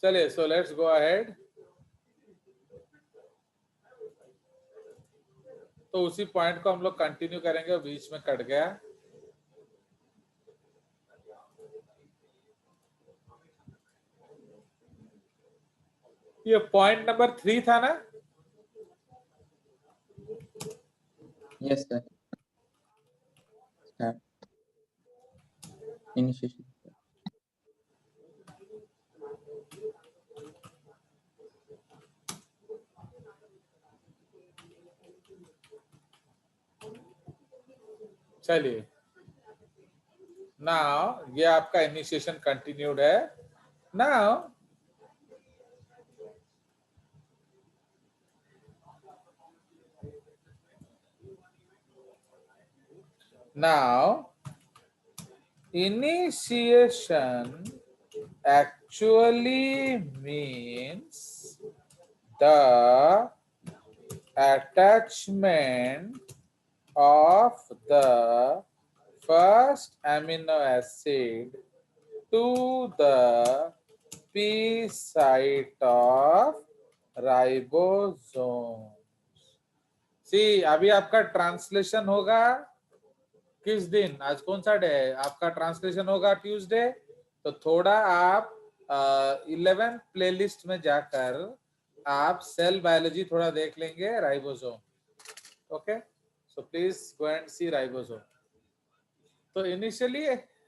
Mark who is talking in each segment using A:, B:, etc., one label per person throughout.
A: चलिए, so let's go ahead. तो उसी पॉइंट को हम लोग कंटिन्यू करेंगे, बीच में कट गया। ये पॉइंट नंबर 3 था ना?
B: Yes sir. Start initiation.
A: चलिए, नाउ ये आपका इनिशिएशन कंटिन्यूड है। Now initiation actually means the attachment of the first amino acid to the P site of ribosome. See, अभी आपका ट्रांसलेशन होगा किस दिन? आज कौन सा डे है? आपका ट्रांसलेशन होगा ट्यूसडे। तो थोड़ा आप 11 प्लेलिस्ट में जाकर आप सेल बायोलॉजी थोड़ा देख लेंगे, ribosome. Okay, so please go and see ribosome. तो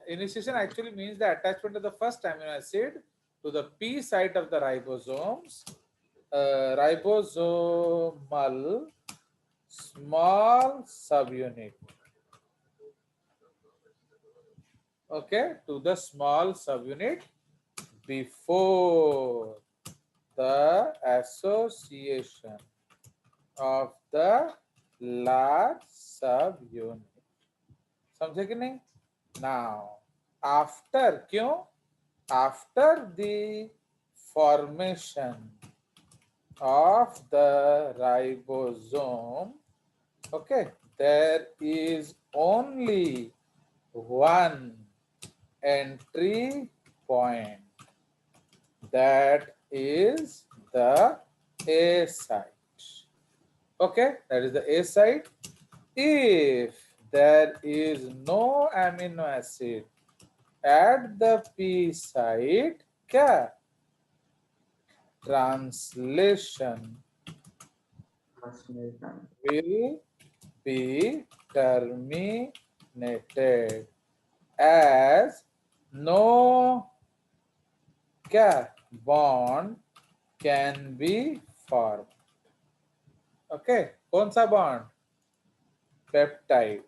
A: initiation actually means the attachment of the first amino acid to the P site of the ribosomes, ribosomal small subunit. Okay, to the small subunit before the association of the large subunit. समझे कि नहीं? Now, after, क्यों? After the formation of the ribosome, okay, there is only one entry point, that is the A site. Okay, that is the A site. If there is no amino acid at the P site, क्या? Translation will be terminated as no क्या bond can be formed. Okay, कौन सा bond? Peptide.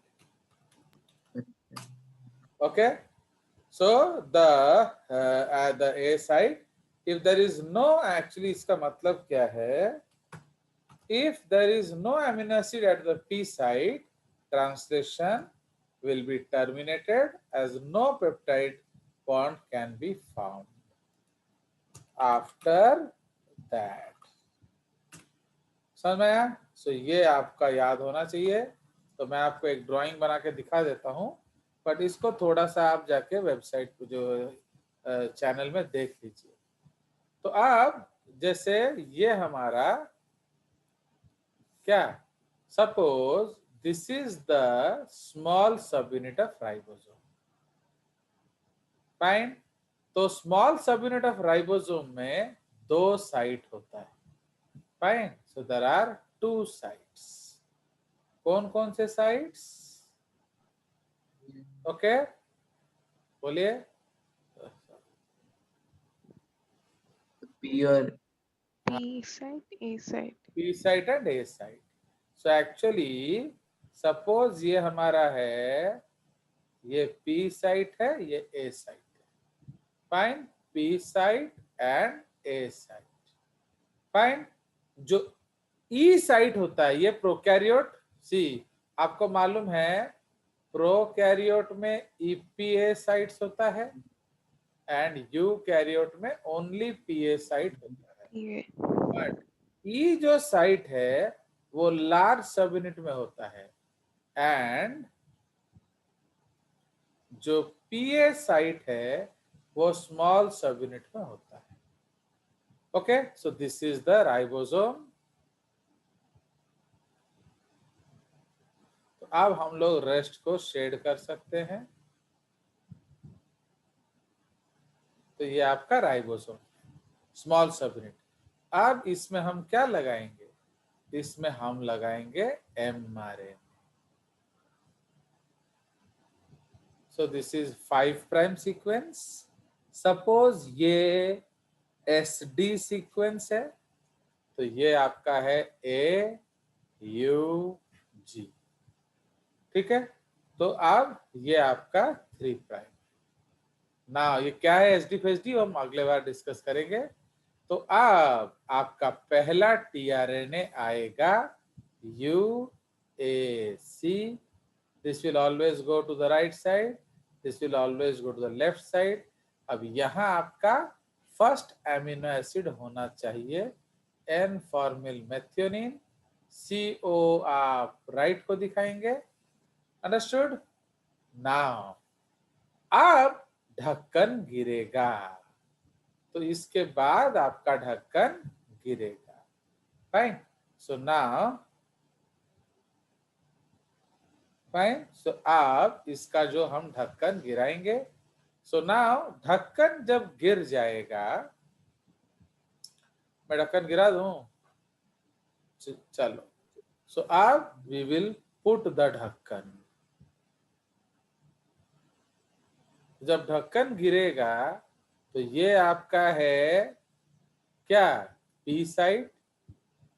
A: Okay, so at the A site, if there is no, actually इसका मतलब क्या है? If there is no amino acid at the P site, translation will be terminated as no peptide bond can be found. After that, समझ में आया? सो ये आपका याद होना चाहिए। तो मैं आपको एक ड्राइंग बना के दिखा देता हूँ, बट इसको थोड़ा सा आप जाके वेबसाइट पे जो चैनल में देख लीजिए। तो आप जैसे ये हमारा क्या, suppose this is the small sub unit of ribosome, fine. तो small sub unit of ribosome में 2 साइट होता है, fine. So there are 2 sites. कौन कौन से साइट्स? ओके, बोलिए।
B: P और
C: P site, A site.
A: P site and A site. So actually, suppose ये हमारा है, ये P site है, ये A site है, fine. P site and A site, fine. जो E site होता है, ये प्रोकैरियोट। सी, आपको मालूम है प्रोकैरियोट में EPA साइट्स होता है एंड यूकैरियोट में ओनली PA साइट होता है।
C: Yeah.
A: बट ई जो साइट है वो लार्ज सब यूनिट में होता है एंड जो पीए साइट है वो स्मॉल सब यूनिट में होता है। Okay, so this is the ribosome. तो अब हम लोग रेस्ट को शेड कर सकते हैं। तो ये आपका राइबोसोम, स्मॉल सबयूनिट। अब इसमें हम क्या लगाएंगे? इसमें हम लगाएंगे mRNA। So this is 5 prime sequence. Suppose ये SD सीक्वेंस है, तो ये आपका है AUG। ठीक है, तो अब ये आपका 3 प्राइम। ना ये क्या है SD FSD, हम अगले बार डिस्कस करेंगे। तो अब आपका पहला tRNA आएगा UAC। This will always go to the right side, this will always go to the left side. अब यहाँ आपका फर्स्ट एमिनो एसिड होना चाहिए N फॉर्मिल मेथियोनिन। CO आप राइट को दिखाएंगे। अंडरस्टूड? नाउ अब ढक्कन गिरेगा, तो इसके बाद आपका ढक्कन गिरेगा। फाइन, सो नाउ फाइन, सो आप इसका जो हम ढक्कन गिराएंगे। सो नाउ ढक्कन जब गिर जाएगा, मैं ढक्कन गिरा दूं, चलो। सो अब वी विल पुट द ढक्कन। जब ढक्कन गिरेगा तो ये आपका है क्या? P साइड,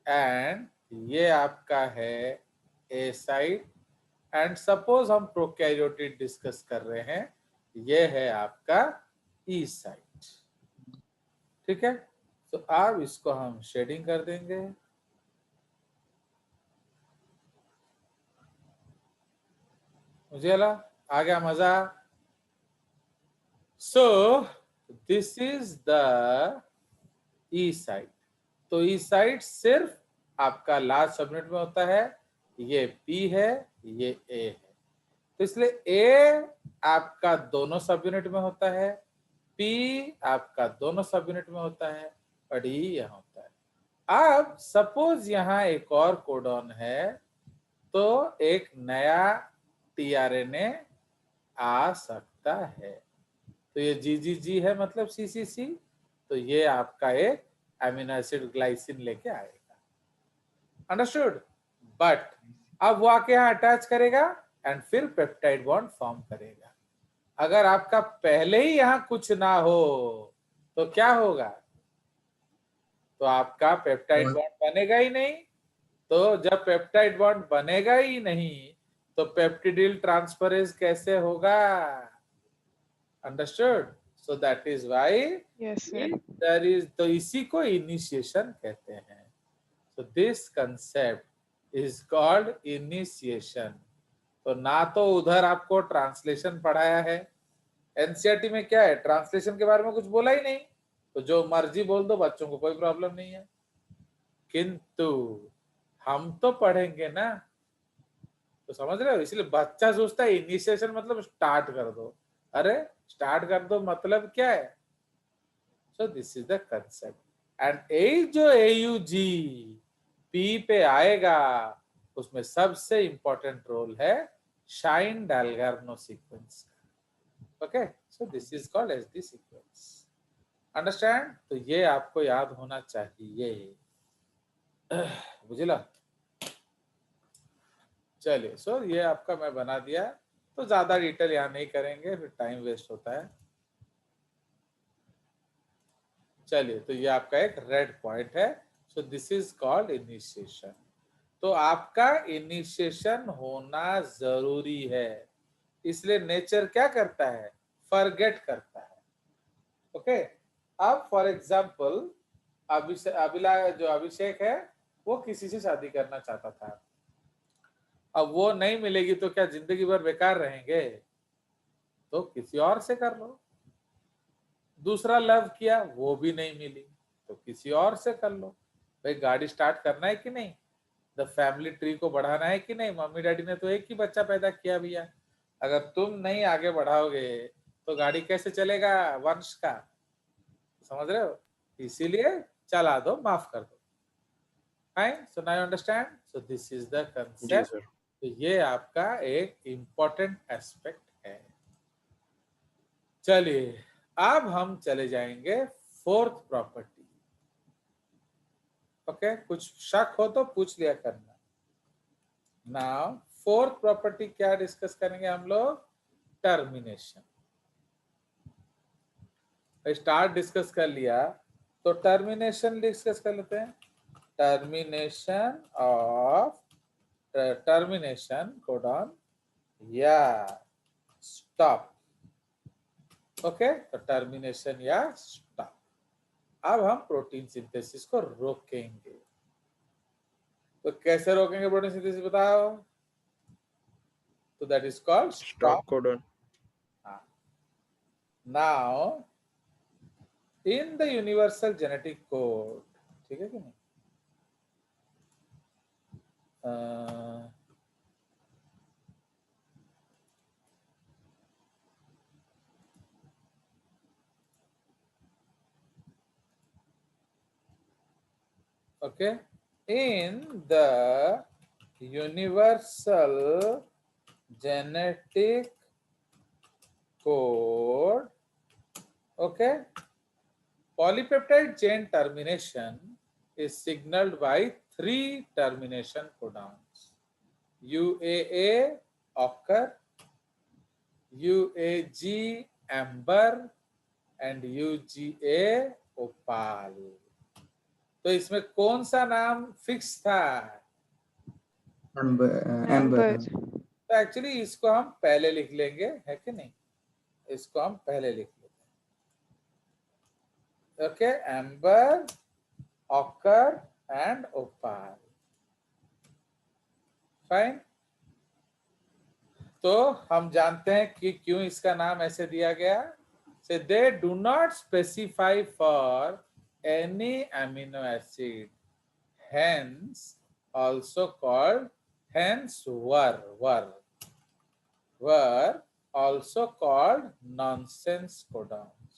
A: एंड ये आपका है A साइड। एंड सपोज हम प्रोकैरियोटिक डिस्कस कर रहे हैं, ये है आपका E साइड। ठीक है, तो अब इसको हम शेडिंग कर देंगे। मुझे आ गया मजा। सो this is the E side. तो E साइड सिर्फ आपका लास्ट सबयूनिट में होता है। ये P है, ये A है, तो इसलिए A आपका दोनों सब यूनिट में होता है, P आपका दोनों सब यूनिट में होता है, और D यहाँ होता है। अब सपोज यहाँ एक और कोडॉन है, तो एक नया tRNA आ सकता है। तो ये GGG है, मतलब CCC। तो ये आपका एक एमिनो एसिड ग्लाइसिन लेके आएगा। अंडरस्टूड? बट अब वो आके यहाँ अटैच करेगा एंड फिर पेप्टाइड बॉन्ड फॉर्म करेगा। अगर आपका पहले ही यहाँ कुछ ना हो तो क्या होगा? तो आपका पेप्टाइड बॉन्ड बनेगा ही नहीं। तो जब पेप्टाइड बॉन्ड बनेगा ही नहीं तो पेप्टिडिल ट्रांसफरेज कैसे होगा? Understood? So that is why
C: Yes, sir.
A: There is, तो इसी को इनिशिएशन कहते हैं। So this concept is called initiation। तो ना तो उधर आपको ट्रांसलेशन पढ़ाया है, एनसीईआरटी में क्या है, ट्रांसलेशन के बारे में कुछ बोला ही नहीं, तो जो मर्जी बोल दो, बच्चों को कोई प्रॉब्लम नहीं है। किंतु हम तो पढ़ेंगे ना, तो समझ रहे हो? इसलिए बच्चा सोचता है इनिशिएशन मतलब स्टार्ट कर दो। अरे स्टार्ट कर दो मतलब क्या है? So this is the concept. And uh जो AUG P पे आएगा, उसमें सबसे इंपॉर्टेंट रोल है Shine Dalgarno sequence. Okay, so this is called SD sequence. Understand? तो ये आपको याद होना चाहिए। बुझला? चलिए, सो ये आपका मैं बना दिया, तो ज्यादा डिटेल यहाँ नहीं करेंगे, फिर टाइम वेस्ट होता है। चलिए, तो ये आपका एक रेड पॉइंट है। So this is called initiation. तो आपका इनिशिएशन होना जरूरी है, इसलिए नेचर क्या करता है? फॉरगेट करता है। ओके, अब फॉर एग्जांपल अभिषेक है, वो किसी से शादी करना चाहता था। अब वो नहीं मिलेगी तो क्या जिंदगी भर बेकार रहेंगे? तो किसी और से कर लो। दूसरा लव किया, वो भी नहीं मिली, तो किसी और से कर लो। भाई गाड़ी स्टार्ट करना है कि नहीं? द फैमिली ट्री को बढ़ाना है कि नहीं? मम्मी डैडी ने तो एक ही बच्चा पैदा किया भैया, अगर तुम नहीं आगे बढ़ाओगे तो गाड़ी कैसे चलेगा वंश का? समझ रहे हो? इसीलिए चला दो, माफ कर दो। Fine, so now understand, so this is the
D: G
A: concept.
D: Sir.
A: तो ये आपका एक इम्पोर्टेंट एस्पेक्ट है। चलिए अब हम चले जाएंगे फोर्थ प्रॉपर्टी। ओके, कुछ शक हो तो पूछ लिया करना। नाउ फोर्थ प्रॉपर्टी क्या डिस्कस करेंगे हम लोग? टर्मिनेशन। स्टार्ट डिस्कस कर लिया तो टर्मिनेशन डिस्कस कर लेते हैं। टर्मिनेशन ऑफ टर्मिनेशन कोडॉन या स्टॉप। ओके, तो टर्मिनेशन या स्टॉप। अब हम प्रोटीन सिंथेसिस को रोकेंगे। तो कैसे रोकेंगे प्रोटीन सिंथेसिस बताओ? तो that is called
D: stop
A: stop.
D: Codon.
A: Now in the universal genetic code, ठीक है कि नहीं? Okay, in the universal genetic code, okay, polypeptide chain termination is signaled by 3 termination codons: UAA occur, UAG amber, and UGA opal. तो इसमें कौन सा नाम fix था?
B: एम्बर।
A: तो एक्चुअली इसको हम पहले लिख लेंगे, है कि नहीं? इसको हम पहले लिख लेते हैं। Okay, amber, occur and ओपाल। Fine. तो हम जानते हैं कि क्यों इसका नाम ऐसे दिया गया। से they do not specify for any amino acid, hence also called, hence were also called nonsense codons.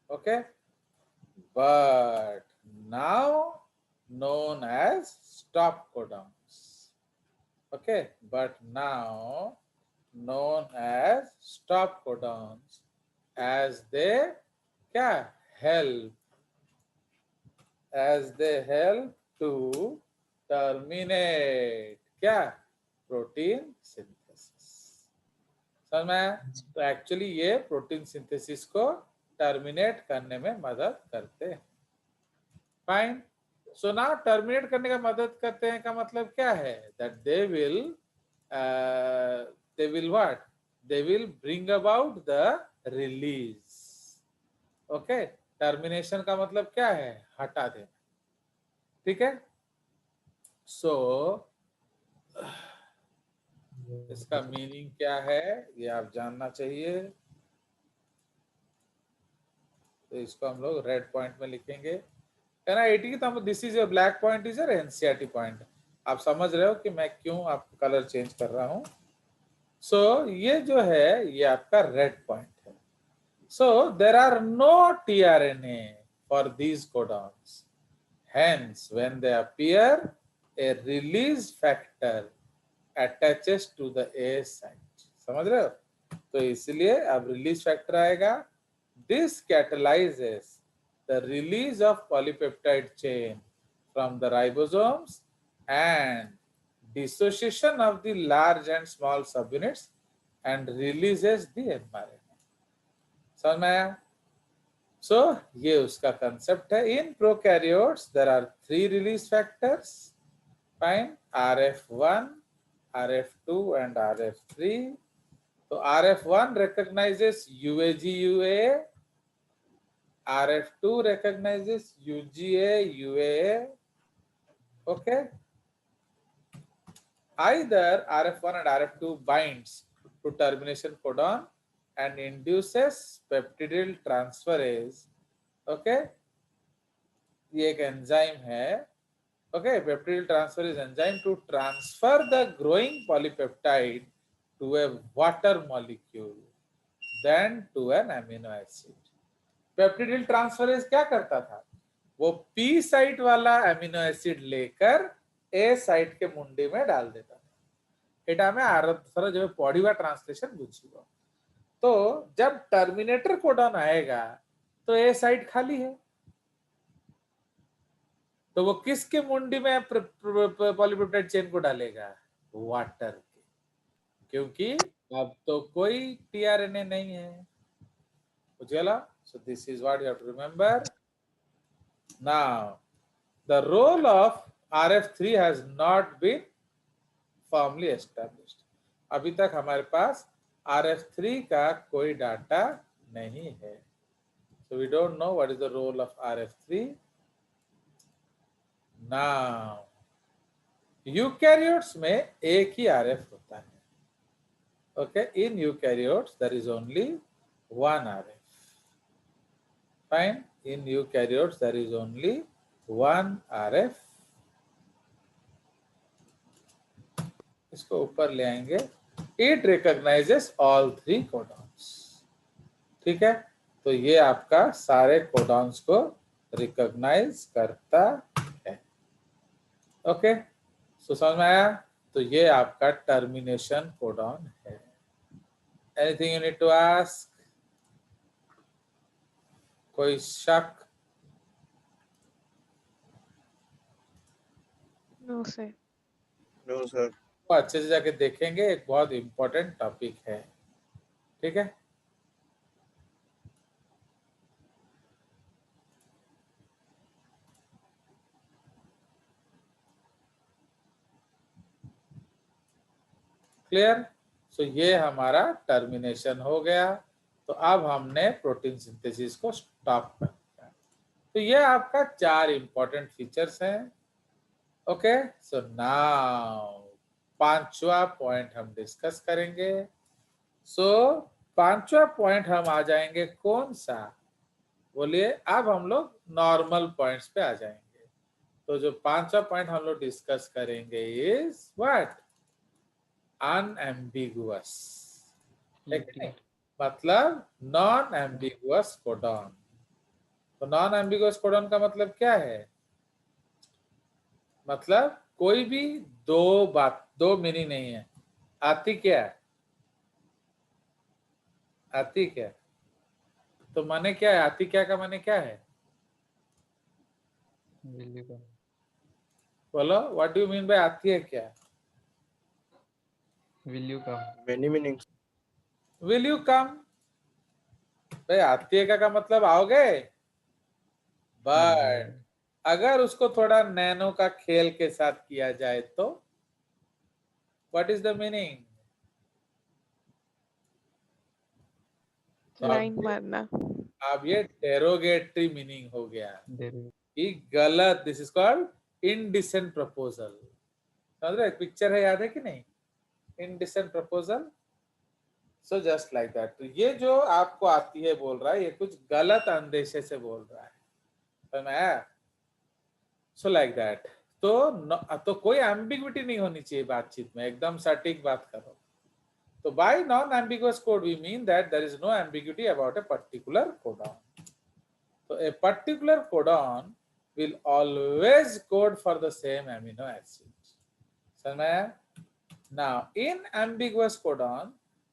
A: Okay, but now known as stop codons. Okay, but now known as stop codons as they help to terminate protein synthesis. समझ में आया? तो actually ये protein synthesis को terminate करने में मदद करते हैं। फाइन। सो नाउ टर्मिनेट करने का मदद करते हैं का मतलब क्या है? That they will what? They will bring about the release. Okay, termination का मतलब क्या है? हटा देना। ठीक है। सो इसका मीनिंग क्या है ये आप जानना चाहिए। तो इसको हम लोग रेड पॉइंट में लिखेंगे। कहना 80 की, तो this is your black point is your NCERT point. आप समझ रहे हो कि मैं क्यों आपको कलर चेंज कर रहा हूं। सो ये जो है ये आपका रेड पॉइंट है। So there are no tRNA for these codons, hence when they appear a release factor attaches to the A site। समझ रहे हो? तो इसलिए अब रिलीज फैक्टर आएगा। This catalyzes the release of polypeptide chain from the ribosomes and dissociation of the large and small subunits and releases the mRNA। समझ में आया? So ये उसका कंसेप्ट है। In prokaryotes there are 3 release factors. Fine, RF1, RF2 and RF3। तो RF1 recognizes UAG-UAA, RF2 recognizes UGA-UAA. Okay, either RF1 and RF2 binds to termination codon and induces peptidyl transferase। okay, ये एक enzyme है। okay, peptidyl transferase enzyme to transfer the growing polypeptide to a water molecule then to an amino acid। Peptidyl transferase क्या करता था? वो P site वाला amino acid लेकर A site के मुंडी में डाल देता था। एटा में आरथर जब पढ़िबा ट्रांसलेशन बुझिबो। तो जब टर्मिनेटर कोडॉन आएगा तो ए साइट खाली है, तो वो किसके मुंडी में पॉलीपेप्टाइड चेन को डालेगा? वाटर के, क्योंकि अब तो कोई टीआरएनए नहीं है। बुझेला? So this is what you have to remember. Now the role of RF3 has not been formally established. अभी तक हमारे पास RF3 का कोई डाटा नहीं है। So we don't know what is the role of RF3. Now, eukaryotes में एक ही RF होता है। Okay, in eukaryotes there is only one RF. Fine. In eukaryotes there is only one RF. इसको ऊपर ले आएंगे। It recognizes all three codons. ठीक है, तो ये आपका सारे कोडॉन्स को रिकॉग्नाइज करता है। ओके, सो समझ में आया? तो ये आपका टर्मिनेशन कोडॉन है। Anything you need to ask? कोई शक?
C: No, sir.
D: No sir.
A: तो अच्छे से जाके देखेंगे, एक बहुत इंपॉर्टेंट टॉपिक है। ठीक है, क्लियर? सो ये हमारा टर्मिनेशन हो गया। तो अब हमने प्रोटीन सिंथेसिस को स्टॉप कर दिया। तो ये आपका 4 इंपॉर्टेंट फीचर्स हैं। ओके, सो नाउ 5वां पॉइंट हम डिस्कस करेंगे। सो 5वां पॉइंट हम आ जाएंगे कौन सा? बोलिए। अब हम लोग नॉर्मल पॉइंट्स पे आ जाएंगे। तो जो 5वां पॉइंट हम लोग डिस्कस करेंगे इज व्हाट? अनएम्बिगुअस, मतलब नॉन एम्बिगुअस कोडॉन। तो नॉन एम्बिगुअस कोडॉन का मतलब क्या है? मतलब कोई भी दो मीनिंग नहीं है। आती क्या? आती क्या? तो माने क्या है? आती क्या का माने क्या है? बोलो, what do you mean by आती है क्या?
B: Will you come?
D: Many meanings.
A: Will you come? भाई आती है का मतलब आओगे, बट अगर उसको थोड़ा नैनो का खेल के साथ किया जाए तो what is the meaning?
C: Line मारना।
A: अब ये डेरोगेटरी मीनिंग हो गया
B: There
A: कि गलत। This is called indecent proposal. समझ रहे? पिक्चर है, याद है कि नहीं? Indecent proposal. So just like that. तो ये जो आपको आती है बोल रहा है, ये कुछ गलत अंदेशे से बोल रहा है। समझ में आया? So like that. तो कोई एम्बिग्विटी नहीं होनी चाहिए बातचीत में, एकदम सटीक बात करो। So by non-ambiguous code we mean that there is no ambiguity about a particular codon. So a particular codon will always code for the same amino acid. समझ? Now in ambiguous codon,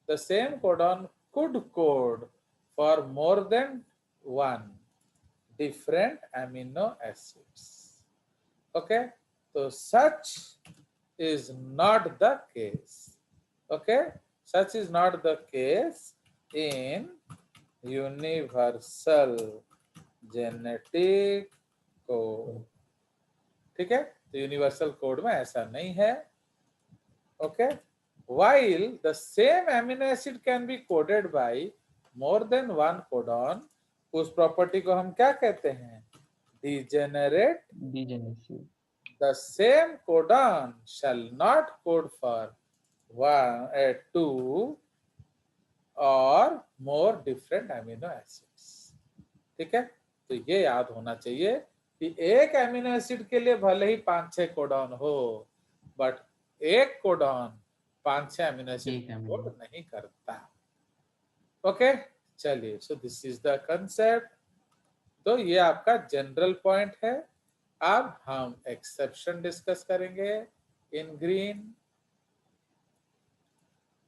A: the same codon could code for more than one different amino acids. Okay, so such is not the case. Okay, such is not the case in universal genetic code. ठीक है, तो universal code में ऐसा नहीं है। Okay, while the same amino acid can be coded by more than one codon, उस property को हम क्या कहते हैं? Degenerate.
B: degeneracy.
A: The same codon shall not code for two or more different amino acids. ठीक है, तो ये याद होना चाहिए कि एक एमिनो एसिड के लिए भले ही 5-6 कोडॉन हो, बट एक कोडॉन 5-6 एमिनो एसिड कोड नहीं करता। ओके, चलिए। So this is the concept. तो ये आपका जनरल पॉइंट है। अब हम एक्सेप्शन डिस्कस करेंगे इन ग्रीन।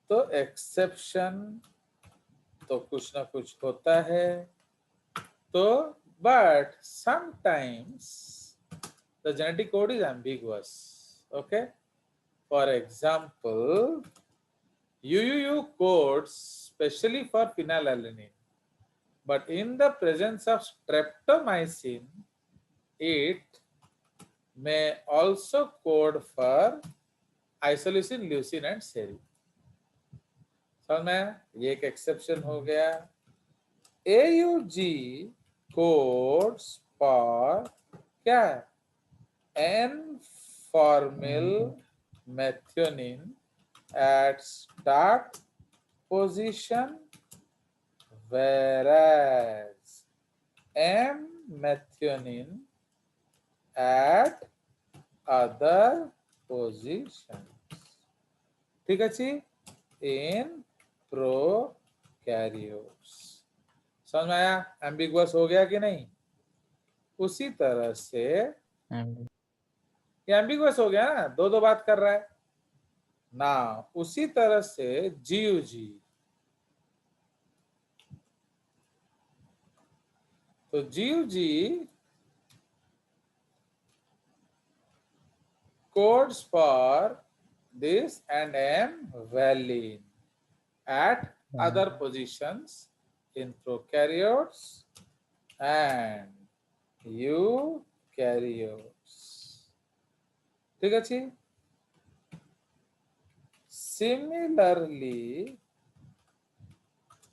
A: तो एक्सेप्शन तो कुछ ना कुछ होता है, तो but sometimes the genetic code is ambiguous. Okay, for example, UUU codes specially for phenylalanine, but in the presence of streptomycin it may also code for isoleucine, leucine and serine. समझ में? ये एक एक्सेप्शन हो गया। AUG codes for क्या? N-formyl methionine at start position, whereas M-methionine at other positions. ठीक है जी? In prokaryotes. समझ में आया? एम्बिगुअस हो गया कि नहीं? उसी तरह से ये एम्बिगुअस हो गया ना, दो बात कर रहा है ना। उसी तरह से जीयूजी, तो जीयूजी codes for this and M valine at other positions in prokaryotes and eukaryotes. ठीक है जी? Similarly,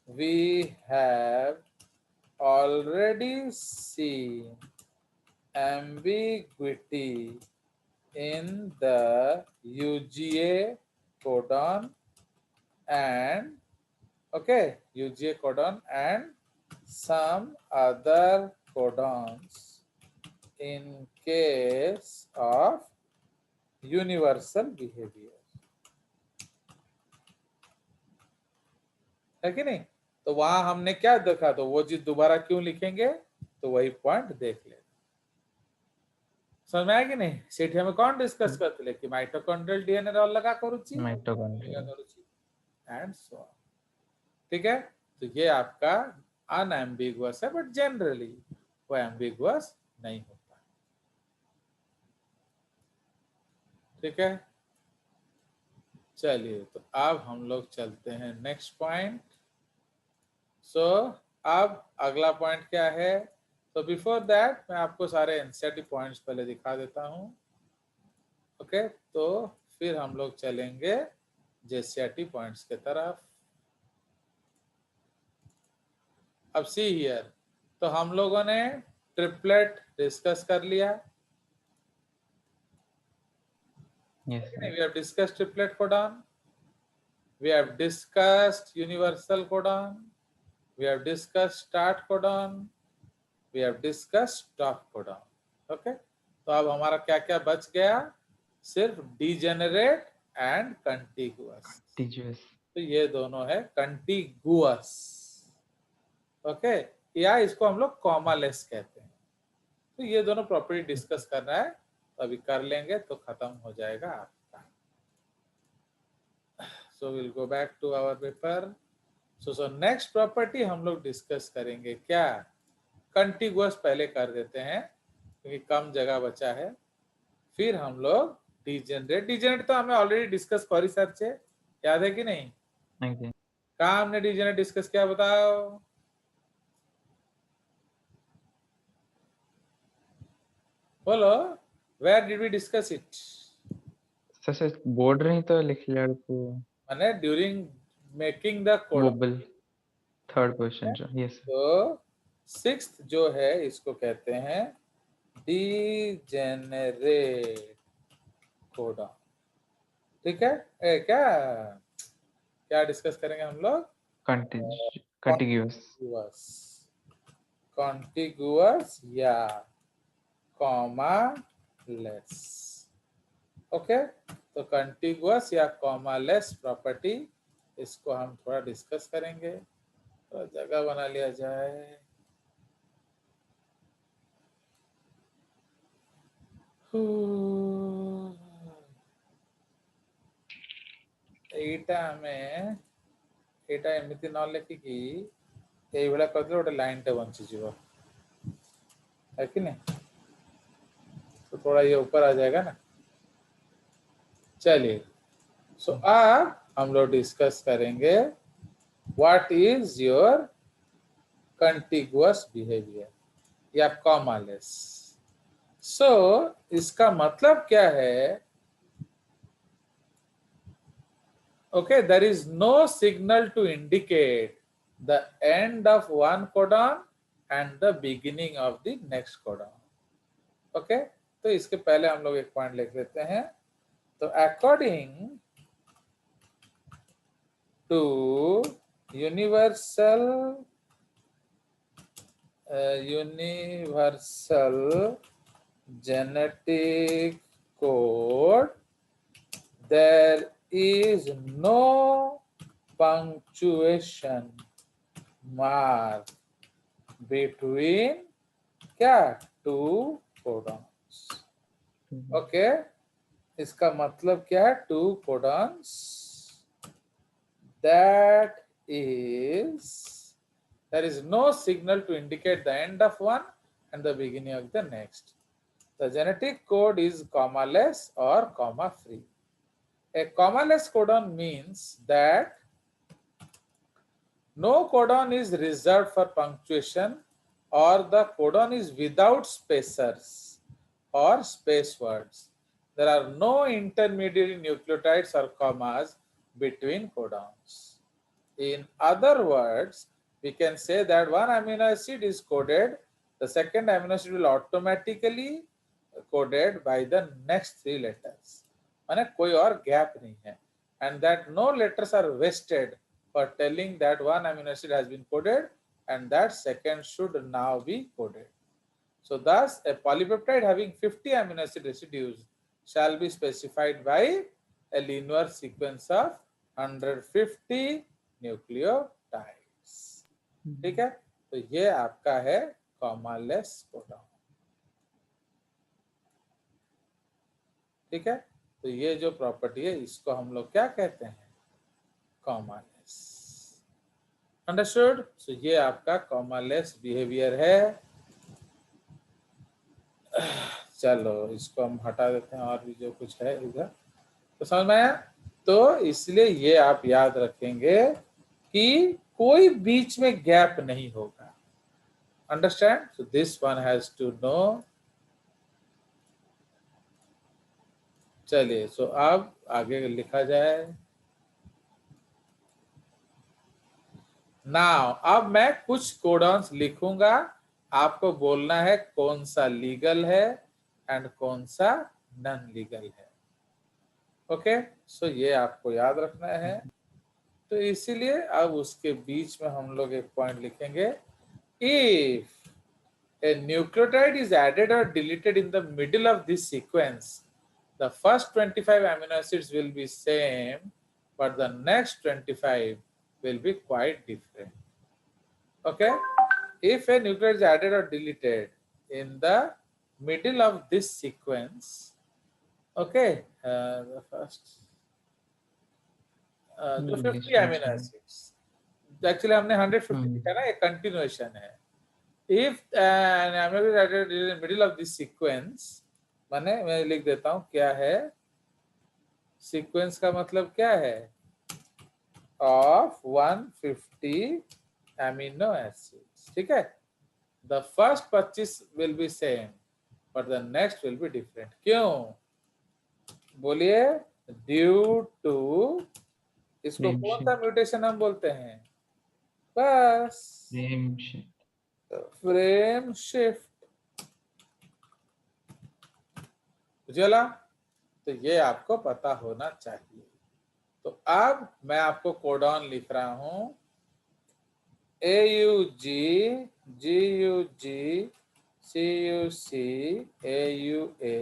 A: we have already seen ambiguity in the UGA codon and UGA codon and some other codons in case of universal behavior. है कि नहीं? तो वहां हमने क्या देखा, तो वो चीज दोबारा क्यों लिखेंगे, तो वही पॉइंट देख ले। समझ में आया कि नहीं? सेठी हमें कौन डिस्कस करते कि माइटोकॉन्ड्रियल डीएनए रोल लगा करूची एंड सो ऑन। ठीक है? तो ये आपका अनएम्बिगुअस है, बट जनरली वो एम्बिगुअस नहीं होता। ठीक है? चलिए, तो अब हम लोग चलते हैं नेक्स्ट पॉइंट। सो अब अगला पॉइंट क्या है? तो बिफोर दैट मैं आपको सारे एनसीईआरटी पॉइंट्स पहले दिखा देता हूं। ओके, तो फिर हम लोग चलेंगे जेसीईआरटी पॉइंट्स के तरफ। अब सी हियर, तो हम लोगों ने ट्रिपलेट डिस्कस कर लिया।
B: Yes, sir.
A: We have discussed triplet codon. We have discussed universal codon. We have discussed start codon. We have discussed stop codon. Okay? तो अब हमारा क्या क्या बच गया? सिर्फ डिजेनरेट एंड कंटिगुअस। तो ये दोनों है कंटिगुअस। ओके, या इसको हम लोग कॉमालेस कहते हैं। तो ये दोनों प्रॉपर्टी डिस्कस करना है, तो अभी कर लेंगे तो खत्म हो जाएगा आपका। So will go back to our paper. So next property हम लोग डिस्कस करेंगे क्या? कंटिगुअस पहले कर देते हैं क्योंकि कम जगह बचा है। फिर हम लोग डिजेनरेट तो हमें ऑलरेडी डिस्कस करी सर से, याद है कि नहीं? कहाँ हमने डिजेनरेट डिस्कस किया बताओ? बोलो, where did we discuss it?
B: Sir board रही तो लिख लिया को
A: माने during making the code,
B: third question जो। यस।
A: तो सिक्स्थ जो है इसको कहते हैं डिजेनरेट कोडॉन। ठीक है? क्या डिस्कस करेंगे हम लोग? कॉन्टिगुअस या कॉमा लेस। ओके, तो कंटिगुअस या कॉमा लेस प्रॉपर्टी, इसको हम थोड़ा डिस्कस करेंगे। तो जगह बना लिया जाए। ଏଇଟା ଆମେ ଏଇଟା ଏମିତି ନ ଲେଖିକି এইଭଳିଆ କରିଦେଲେ ଗୋଟେ ଲାଇନଟେ ବଞ୍ଚିଯିବ, है कि नहीं? तो थोड़ा ये ऊपर आ जाएगा ना। चलिए, सो अब हम लोग डिस्कस करेंगे what is your contiguous behaviour या कॉमालेस। सो इसका मतलब क्या है? Okay, there is no signal to indicate the end of one codon and the beginning of the next codon. Okay, तो इसके पहले हम लोग एक पॉइंट लिख लेते हैं। तो according to universal genetic code, there is no punctuation mark between क्या टू कोडॉन्स। ओके, इसका मतलब क्या है? Two codons, that is there is no signal to indicate the end of one and the beginning of the next. The genetic code is commaless or comma free. A commaless codon means that no codon is reserved for punctuation or the codon is without spacers or space words. There are no intermediary nucleotides or commas between codons. In other words, we can say that one amino acid is coded, the second amino acid will automatically coded by the next three letters. माने कोई और gap नहीं है, and that no letters are wasted for telling that one amino acid has been coded and that second should now be coded. So thus a polypeptide having 50 amino acid residues shall be specified by a linear sequence of 150 nucleotides. ठीक है, तो ये आपका है commaless codon. ठीक है, तो ये जो प्रॉपर्टी है इसको हम लोग क्या कहते हैं? कॉमालेस। अंडरस्टूड? सो ये आपका कॉमालेस बिहेवियर है। चलो इसको हम हटा देते हैं, और भी जो कुछ है इधर तो समझ में आया। तो इसलिए ये आप याद रखेंगे कि कोई बीच में गैप नहीं होगा। Understand? So this one has to know. चलिए, सो अब आगे लिखा जाए। नाउ अब मैं कुछ कोडॉन्स लिखूंगा, आपको बोलना है कौन सा लीगल है एंड कौन सा नॉन लीगल है। ओके, सो ये आपको याद रखना है। तो इसीलिए अब उसके बीच में हम लोग एक पॉइंट लिखेंगे, if a nucleotide is added और deleted in the middle of this sequence, the first 25 amino acids will be same, but the next 25 will be quite different. Okay, if a nucleotide is added or deleted in the middle of this sequence, okay, the first जो 50 amino acids, actually हमने 150 लिखा ना, ये continuation है। If an amino acid is added in the middle of this sequence, माने मैं लिख देता हूं क्या है सीक्वेंस का मतलब क्या है? Of 150 amino acids. ठीक है, the first 25 will be same but the next will be different. क्यों? बोलिए। ड्यू टू, इसको कौन सा म्यूटेशन हम बोलते हैं? बस फ्रेम शिफ्ट। बुझला? तो ये आपको पता होना चाहिए। तो अब मैं आपको कोडॉन लिख रहा हूं, AUG, GUG, CUC, AUA।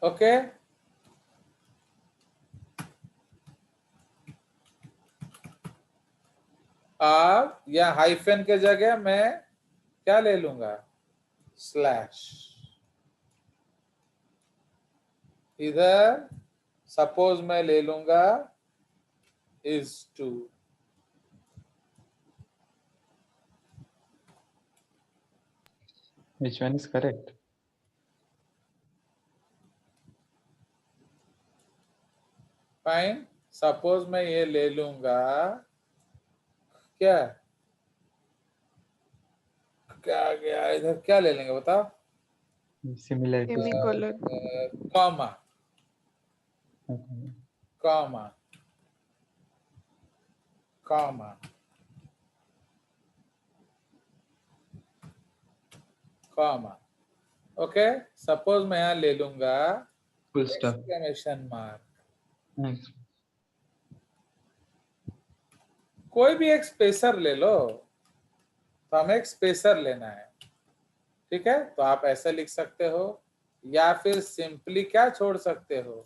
A: Okay, अब या हाइफन के जगह मैं क्या ले लूंगा, स्लैश। इधर सपोज मैं ले लूंगा is to,
B: Which one is correct?
A: Fine. Suppose मैं ये ले लूंगा, क्या क्या गया इधर, क्या ले लेंगे बताओ,
B: Similarity.
C: Semicolon.
A: Comma,
B: Okay.
A: Comma, comma, comma. Okay, suppose मैं यहाँ ले लूंगा
B: Full stop.
A: Exclamation mark.
B: Nice.
A: कोई भी एक स्पेसर ले लो, तो हमें एक स्पेसर लेना है, ठीक है। तो आप ऐसा लिख सकते हो, या फिर सिंपली क्या छोड़ सकते हो,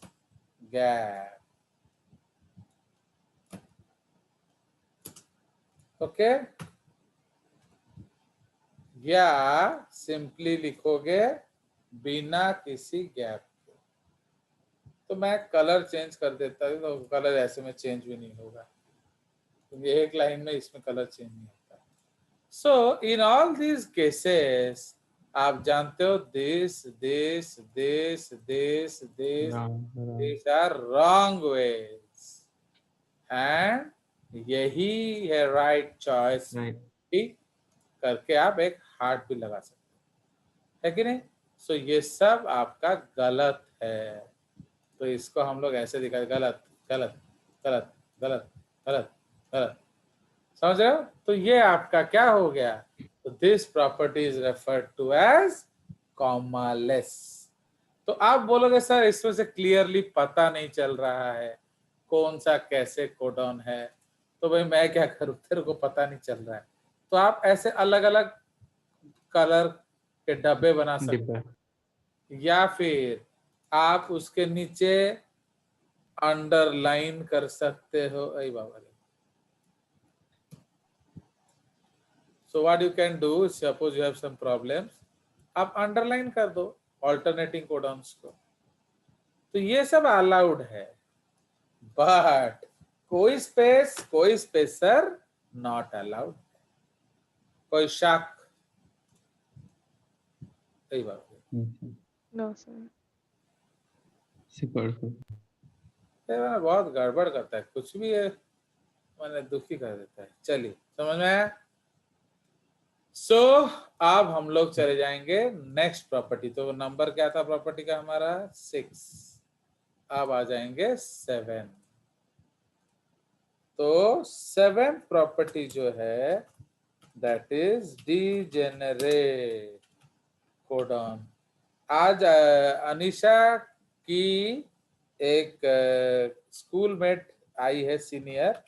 A: गैप। ओके, या सिंपली लिखोगे बिना किसी गैप के। तो मैं कलर चेंज कर देता हूँ, तो कलर ऐसे में चेंज भी नहीं होगा, क्योंकि एक लाइन में इसमें कलर चेंज नहीं होता। So in all these cases आप जानते हो this this this this this
B: Wrong.
A: This are wrong ways, and यही है राइट चॉइस।
B: Right.
A: ठीक करके आप एक हार्ट भी लगा सकते हैं, है कि नहीं। सो ये सब आपका गलत है, तो इसको हम लोग ऐसे दिखाए, गलत गलत गलत गलत गलत गलत, समझ रहे हो। तो ये आपका क्या हो गया, तो this property is referred to as commaless. तो आप बोलोगे सर इसमें से क्लियरली पता नहीं चल रहा है कौन सा कैसे कोडॉन है, तो भाई मैं क्या करूं, तेरे को पता नहीं चल रहा है, तो आप ऐसे अलग अलग कलर के डब्बे बना सकते
B: Dibba.
A: हैं, या फिर आप उसके नीचे अंडरलाइन कर सकते हो। अरे बाबा रे, so what you can do, suppose you have some problems, आप अंडरलाइन कर दो ऑल्टरनेटिंग कोडॉन्स को। तो ये सब अलाउड है, बट कोई स्पेस कोई स्पेसर नॉट अलाउड। कोई शक, सही बात है।
C: No, sir.
B: Super.
A: ये मैंने बहुत गड़बड़ करता है, कुछ भी है मैंने दुखी कर देता है। चलिए समझ में आया। सो अब हम लोग चले जाएंगे नेक्स्ट प्रॉपर्टी। तो नंबर क्या था प्रॉपर्टी का हमारा, 6। अब आ जाएंगे 7। तो 7 प्रॉपर्टी जो है दैट इज डीजेनरेट कोडॉन। आज अनीशा की एक स्कूल मेट आई है सीनियर,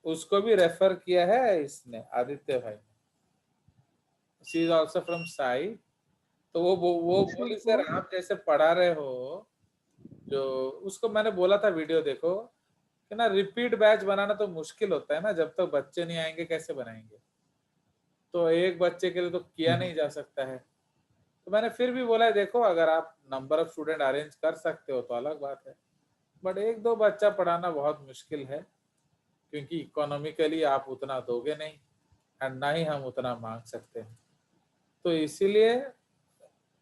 A: उसको भी रेफर किया है इसने, आदित्य भाई। She is also from Sai. तो वो बोली सर आप जैसे पढ़ा रहे हो, जो उसको मैंने बोला था वीडियो देखो कि ना, रिपीट बैच बनाना तो मुश्किल होता है ना, जब तक बच्चे नहीं आएंगे कैसे बनाएंगे। तो एक बच्चे के लिए तो किया नहीं जा सकता है। तो मैंने फिर भी बोला है देखो, अगर आप नंबर ऑफ स्टूडेंट अरेंज कर सकते हो तो अलग बात है, बट एक दो बच्चा पढ़ाना बहुत मुश्किल है, क्योंकि इकोनॉमिकली आप उतना दोगे नहीं, एंड ना ही हम उतना मांग सकते हैं। तो इसीलिए,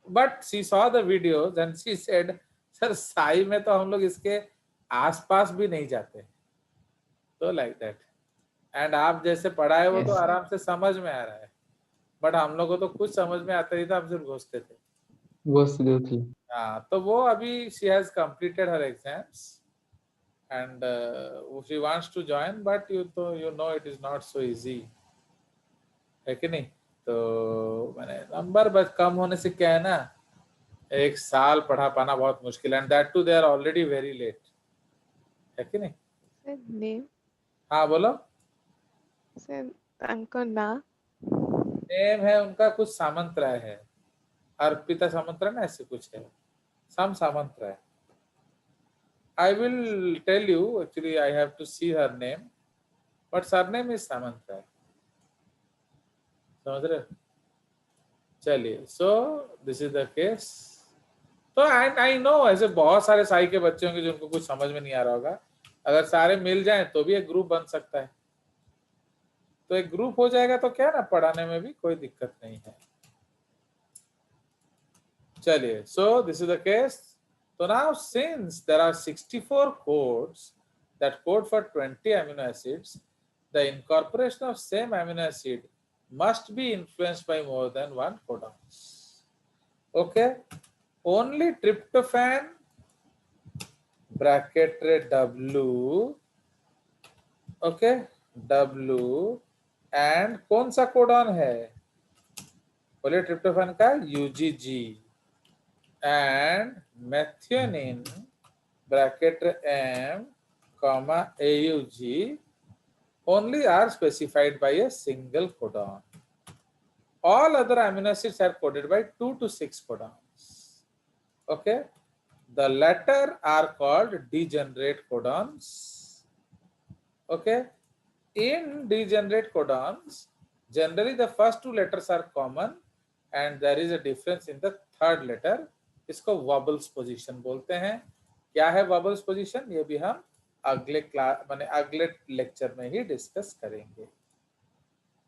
A: but she saw the videos and she said sir Sai में तो हम लोग इसके आसपास भी नहीं जाते। तो लाइक दैट, एंड आप जैसे पढ़ाए वो तो
C: Yes, sir.
A: आराम से समझ में आ रहा है, बट हम लोग को तो कुछ समझ में आता नहीं था, हम सिर्फ घुसते थे।
B: Ghost Duty.
A: हाँ, तो वो अभी she has completed her exams and she wants to join, but you know it is not so easy, है कि नहीं। तो मैंने नंबर बस कम होने से क्या है ना, एक साल पढ़ा पाना बहुत मुश्किल है, and that too they are already very late, है कि नहीं।
C: Sir, name.
A: हाँ बोलो।
C: Sir, तांको ना.
A: नेम है उनका कुछ सामंतराय है, अर्पिता सामंतराय ना, ऐसे कुछ है, सम Samantaray. I will tell you, actually I have to see her name, but surname is Samant Rai, समझ रहे हो? चलिए, so this is the case. तो आई नो ऐसे बहुत सारे साई के बच्चे होंगे जिनको कुछ समझ में नहीं आ रहा होगा, अगर सारे मिल जाएं तो भी एक ग्रुप बन सकता है, तो एक ग्रुप हो जाएगा तो क्या ना, पढ़ाने में भी कोई दिक्कत नहीं है। चलिए, so this is the case. So now since there are 64 codes that code for 20 amino acids, the incorporation of same amino acid must be influenced by more than one codons. Okay, only tryptophan bracket W, okay, W and कौन सा codon है, बोलिए tryptophan का UGG and methionine bracket M comma AUG only are specified by a single codon. All other amino acids are coded by 2 to 6 codons. Okay, the latter are called degenerate codons. Okay, in degenerate codons generally the first two letters are common and there is a difference in the third letter. इसको वॉबल्स position बोलते हैं। क्या है वॉबल्स position, ये भी हम अगले class माने अगले लेक्चर में ही डिस्कस करेंगे।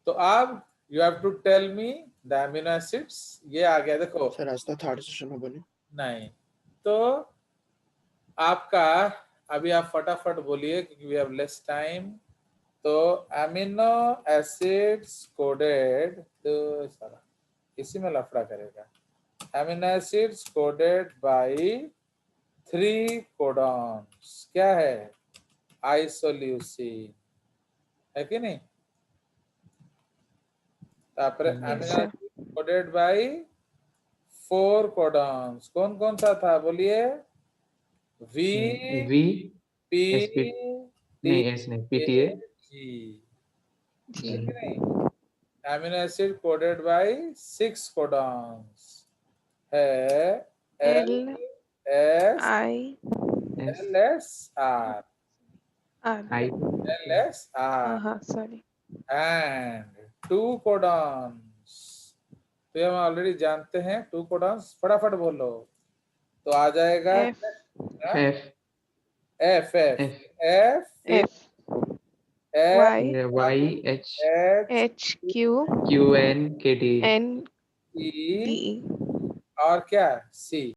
A: तो अब you have to tell me the amino acids, ये आ गया देखो
D: सर आज तो थर्ड सेशन में बने
A: नहीं, तो आपका अभी आप फटाफट बोलिए क्योंकि वी हैव लेस टाइम। तो अमीनो एसिड्स कोडेड, तो सारा इसी में लफड़ा करेगा। Amino acids coded by 3 codons, क्या है, आइसोल्यूसिन, है कि नहीं? तापर amino
C: sir.
A: Acid coded by 4 codons, कौन कौन सा था बोलिए? V
B: V
A: P
B: SP
A: T
B: नहीं एस नहीं PTA
A: जी,
C: G.
A: है कि नहीं? Amino acid coded by 6 codons है
C: L
A: S
C: I
A: L S are
C: R.
B: I
A: L S are
C: Sorry.
A: And 2 codons, तो ये हम ऑलरेडी जानते हैं 2 कोडॉन्स, फटाफट बोलो तो आ जाएगा
C: F
B: F
A: F F
B: F
A: F
C: F
A: F
C: Y
B: Y H
A: H
C: H Q
B: Q N K T
C: N
A: ई
C: D E.
A: और क्या सी।